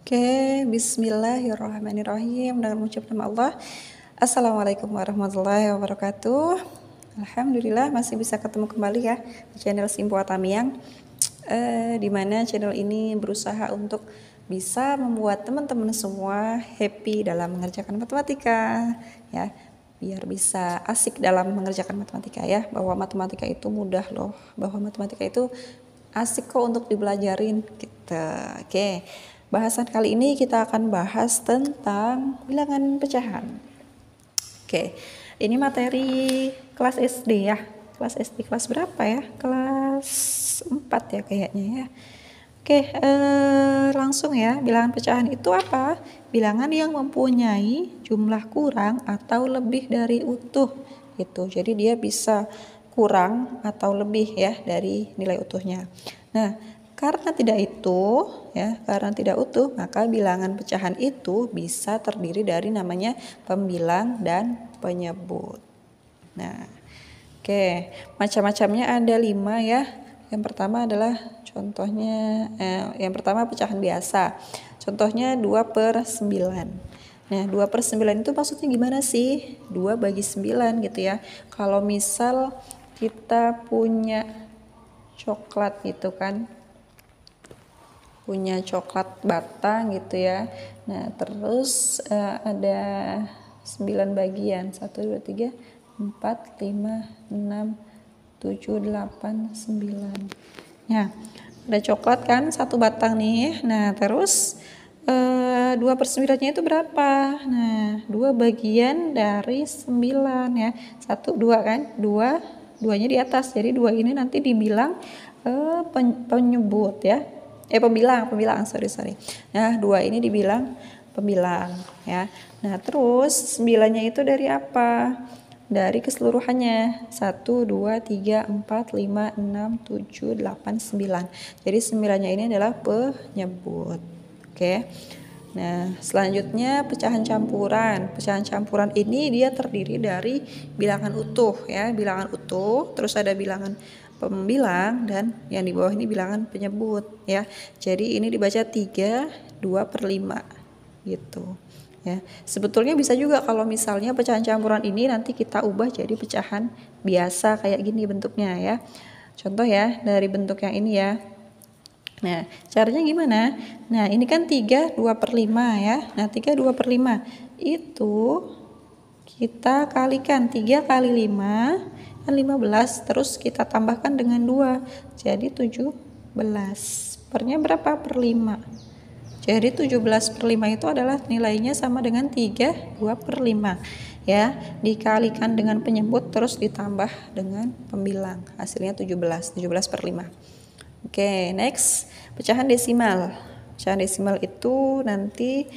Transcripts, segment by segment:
Oke, bismillahirrahmanirrahim. Dengan mengucap nama Allah. Assalamualaikum warahmatullahi wabarakatuh. Alhamdulillah masih bisa ketemu kembali ya di channel Simpo Tamiang. Dimana channel ini berusaha untuk bisa membuat teman-teman semua happy dalam mengerjakan matematika ya, biar bisa asik dalam mengerjakan matematika ya, bahwa matematika itu mudah loh, bahwa matematika itu asik kok untuk dibelajarin gitu. Oke, bahasan kali ini kita akan bahas tentang bilangan pecahan. Oke, ini materi kelas SD ya. Kelas SD kelas berapa ya? Kelas 4 ya kayaknya ya. Oke, langsung ya. Bilangan pecahan itu apa? Bilangan yang mempunyai jumlah kurang atau lebih dari utuh gitu. Jadi dia bisa kurang atau lebih ya dari nilai utuhnya. Nah, karena tidak utuh, maka bilangan pecahan itu bisa terdiri dari namanya pembilang dan penyebut. Nah, oke, macam-macamnya ada 5 ya. Yang pertama adalah yang pertama pecahan biasa. Contohnya 2/9. Nah, 2/9 itu maksudnya gimana sih? 2 bagi 9 gitu ya. Kalau misal kita punya coklat gitu kan, punya coklat batang gitu ya. Nah, terus ada 9 bagian, 1, 2, 3, 4, 5, 6, 7, 8, 9. Nah, ada coklat kan, 1 batang nih. Nah, terus 2/9-nya itu berapa? Nah, 2 bagian dari 9 ya. 1, 2 kan, 2-nya di atas. Jadi 2 ini nanti dibilang penyebut ya. Pembilang, sorry. Nah, 2 ini dibilang pembilang ya. Nah, terus 9-nya itu dari apa? Dari keseluruhannya. 1, 2, 3, 4, 5, 6, 7, 8, 9. Jadi 9-nya ini adalah penyebut. Oke. Nah, selanjutnya pecahan campuran. Pecahan campuran ini dia terdiri dari bilangan utuh ya, bilangan utuh, terus ada bilangan pembilang, dan yang di bawah ini bilangan penyebut ya. Jadi ini dibaca 3, 2/5 gitu ya. Sebetulnya bisa juga kalau misalnya pecahan campuran ini nanti kita ubah jadi pecahan biasa kayak gini bentuknya ya. Contoh ya dari bentuk yang ini ya. Nah, caranya gimana? Nah, ini kan 3, 2/5 ya. Nah, 3, 2/5 itu kita kalikan 3 kali 5 kan 15, terus kita tambahkan dengan 2 jadi 17. Pernya berapa? Per 5. Jadi 17/5 itu adalah nilainya sama dengan 3, 2/5 ya, dikalikan dengan penyebut terus ditambah dengan pembilang, hasilnya 17/5. Oke, next pecahan desimal. Pecahan desimal itu nanti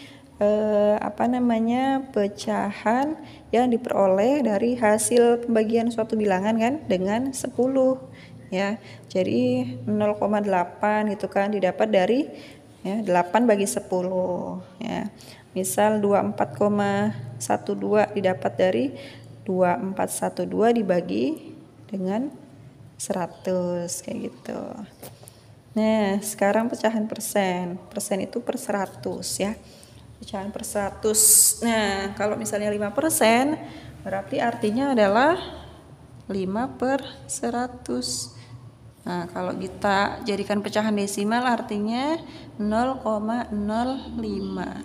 pecahan yang diperoleh dari hasil pembagian suatu bilangan kan dengan 10 ya. Jadi 0,8 gitu kan didapat dari ya 8 bagi 10 ya. Misal 24,12 didapat dari 2412 dibagi dengan 100 kayak gitu. Nah, sekarang pecahan persen. Persen itu per 100 ya. Pecahan per 100. Nah, kalau misalnya 5%, berarti artinya adalah 5/100. Nah, kalau kita jadikan pecahan desimal artinya 0,05.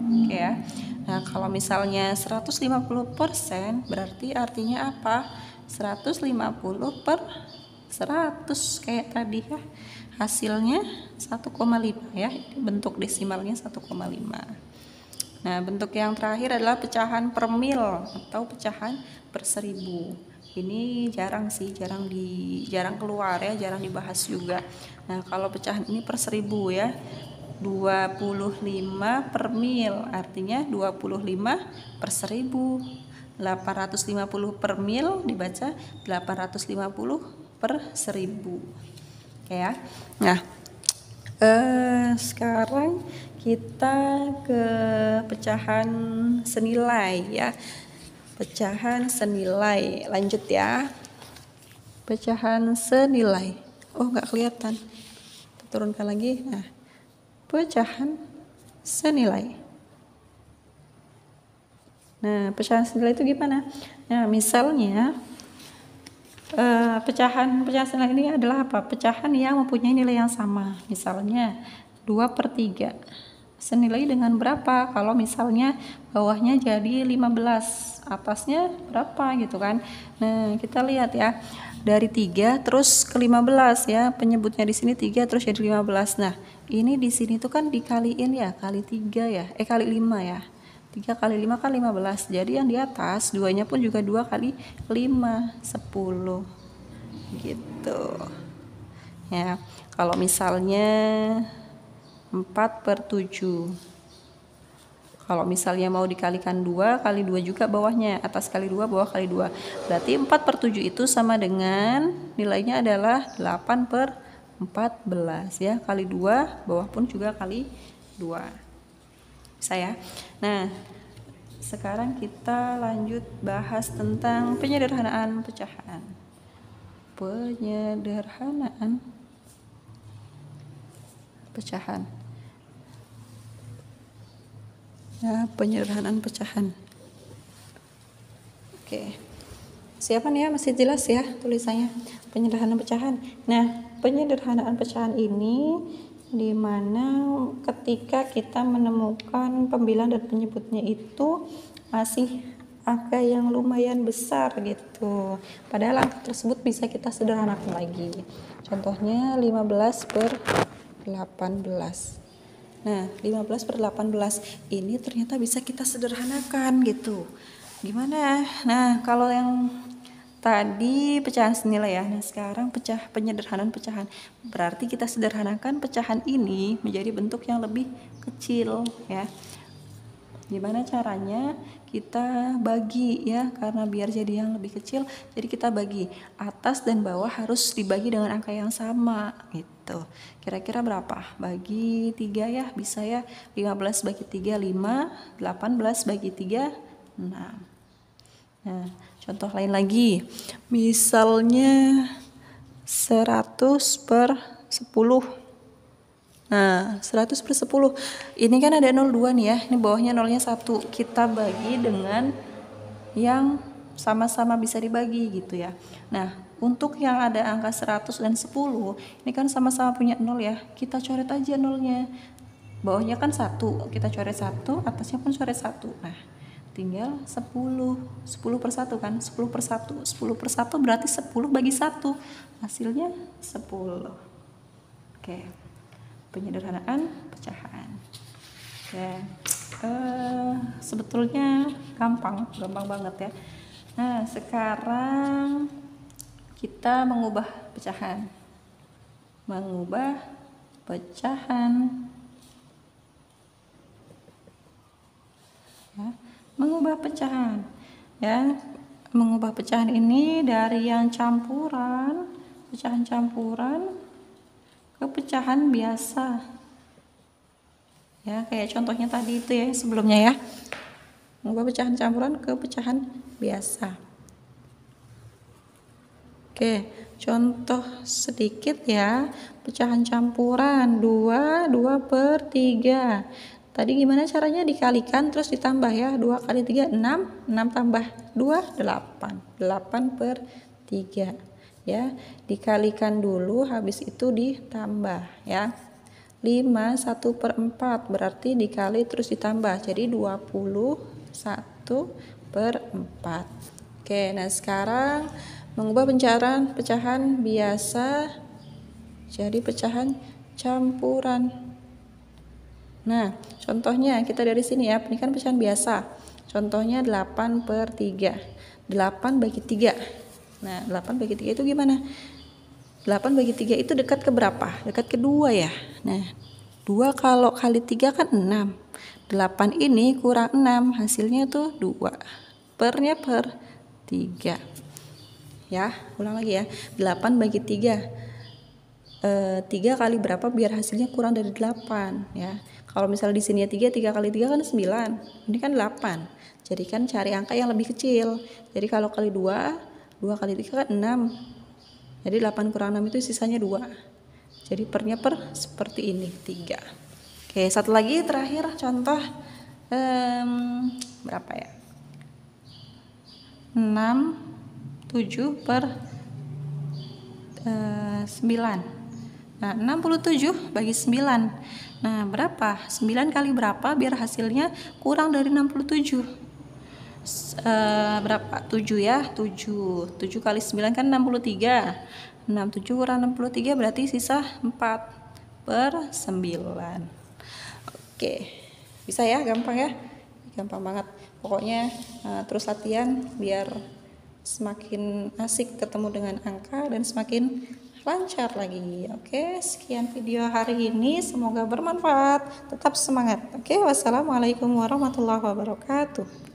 Oke ya. Nah, kalau misalnya 150% berarti artinya apa? 150/100 kayak tadi ya. Hasilnya 1,5 ya. Bentuk desimalnya 1,5. Nah, bentuk yang terakhir adalah pecahan per mil atau pecahan per 1000. Ini jarang keluar ya, jarang dibahas juga. Nah, kalau pecahan ini per 1000 ya. 25 per mil artinya 25/1000. 850 per mil dibaca 850/1000. Oke ya. Nah, sekarang kita ke pecahan senilai ya. Pecahan senilai, lanjut ya. Pecahan senilai. Oh, nggak kelihatan. Kita turunkan lagi. Nah, pecahan senilai. Nah, pecahan senilai itu gimana? Nah, misalnya pecahan senilai ini adalah apa? Pecahan yang mempunyai nilai yang sama. Misalnya 2/3 senilai dengan berapa? Kalau misalnya bawahnya jadi 15, atasnya berapa gitu kan. Nah, kita lihat ya. Dari 3 terus ke 15 ya. Penyebutnya di sini 3 terus jadi 15. Nah, ini di sini tuh kan dikaliin ya, kali 3 ya. Kali 5 ya. 3 kali 5 kan 15. Jadi yang di atas duanya pun juga 2 kali 5, 10. Gitu. Ya, kalau misalnya 4/7. Kalau misalnya mau dikalikan 2 kali 2 juga bawahnya, atas kali 2 bawah kali 2. Berarti 4/7 itu sama dengan nilainya adalah 8/14 ya, kali 2 bawah pun juga kali 2. Bisa ya. Nah, sekarang kita lanjut bahas tentang penyederhanaan pecahan. Penyederhanaan pecahan. Ya, penyederhanaan pecahan. Oke. Siapa nih ya, masih jelas ya tulisannya? Penyederhanaan pecahan. Nah, penyederhanaan pecahan ini dimana ketika kita menemukan pembilang dan penyebutnya itu masih angka yang lumayan besar gitu. Padahal angka tersebut bisa kita sederhanakan lagi. Contohnya 15/18. Nah, 15/18 ini ternyata bisa kita sederhanakan gitu. Gimana? Nah, kalau yang tadi pecahan senilai ya. Nah, sekarang penyederhanaan pecahan. Berarti kita sederhanakan pecahan ini menjadi bentuk yang lebih kecil ya. Gimana caranya? Kita bagi ya, karena biar jadi yang lebih kecil, jadi kita bagi atas dan bawah harus dibagi dengan angka yang sama gitu. Kira-kira berapa? Bagi 3 ya, bisa ya. 15 bagi 3 5, 18 bagi 3 6. Nah, contoh lain lagi. Misalnya 100/10. Nah, 100/10. Ini kan ada 02 nih ya. Ini bawahnya nolnya 1. Kita bagi dengan yang sama-sama bisa dibagi gitu ya. Nah, untuk yang ada angka 100 dan 10, ini kan sama-sama punya 0 ya. Kita coret aja nolnya. Bawahnya kan 1, kita coret 1, atasnya pun coret 1. Nah, tinggal 10. 10/1 kan? 10/1. 10/1 berarti 10 bagi 1. Hasilnya 10. Oke. Penyederhanaan pecahan. Ya, sebetulnya gampang banget ya. Nah, sekarang kita mengubah pecahan. Ya, mengubah pecahan. Ya, mengubah pecahan ini dari yang pecahan campuran ke pecahan biasa ya, kayak contohnya tadi itu ya sebelumnya ya, mengubah pecahan campuran ke pecahan biasa. Oke, contoh sedikit ya, pecahan campuran 2/3. Tadi gimana caranya? Dikalikan terus ditambah ya, 2 kali 3 6, 6 tambah 2 8, 8/3 ya, dikalikan dulu habis itu ditambah ya. 5 1/4 berarti dikali terus ditambah jadi 21/4. Oke, nah sekarang mengubah pecahan biasa jadi pecahan campuran. Nah, contohnya kita dari sini ya, ini kan pecahan biasa. Contohnya 8/3. 8 bagi 3. Nah, 8 bagi 3 itu gimana? 8 bagi 3 itu dekat ke berapa? Dekat ke 2 ya. Nah, 2 kalau kali 3 kan 6. 8 ini kurang 6, hasilnya tuh 2. Pernya per 3. Ya, ulang lagi ya. 8 bagi 3. 3 kali berapa biar hasilnya kurang dari 8 ya. Kalau misalnya di sini ya 3 kali 3 kan 9. Ini kan 8. Jadi kan cari angka yang lebih kecil. Jadi kalau kali 2 kali 3 kan 6. Jadi 8 kurang 6 itu sisanya 2. Jadi pernya seperti ini, 3. Oke, satu lagi terakhir contoh berapa ya? 6, 7 per 9. Nah, 67 bagi 9. Nah, berapa? 9 kali berapa biar hasilnya kurang dari 67? Berapa? 7 ya, 7 kali 9 kan 63. 67 kurang 63 berarti sisa 4 per 9. Oke, bisa ya, gampang ya, gampang banget pokoknya. Terus latihan biar semakin asik ketemu dengan angka dan semakin lancar lagi. Oke, sekian video hari ini, semoga bermanfaat, tetap semangat. Oke, wassalamualaikum warahmatullahi wabarakatuh.